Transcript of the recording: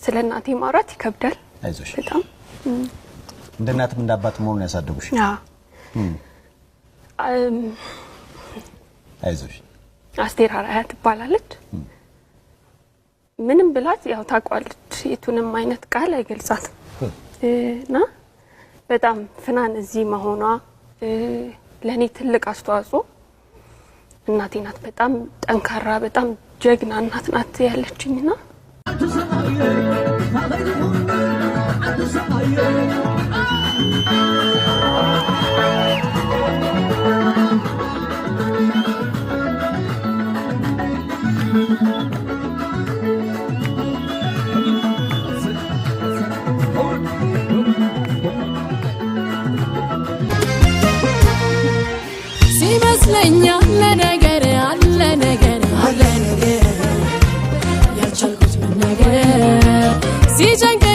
ስለናቴ ማውራት ይከብዳል አይዞሽ በጣም እንደናትም እንዳባት መሆኑን ያሳደጉሽ አይዞሽ አስቴር አራያ ትባላለች ምንም ብላት ያው ታቋለች የቱንም አይነት ቃል አይገልጻትም እና በጣም ፍናን እዚህ መሆኗ ለኔ ትልቅ አስተዋጽኦ እናቴ ናት በጣም ጠንካራ በጣም ጀግና እናት ናት ያለችኝና ሲመስለኛ ለነገር አለ ነገር ያቻልኩት ነገር ሲጀንከ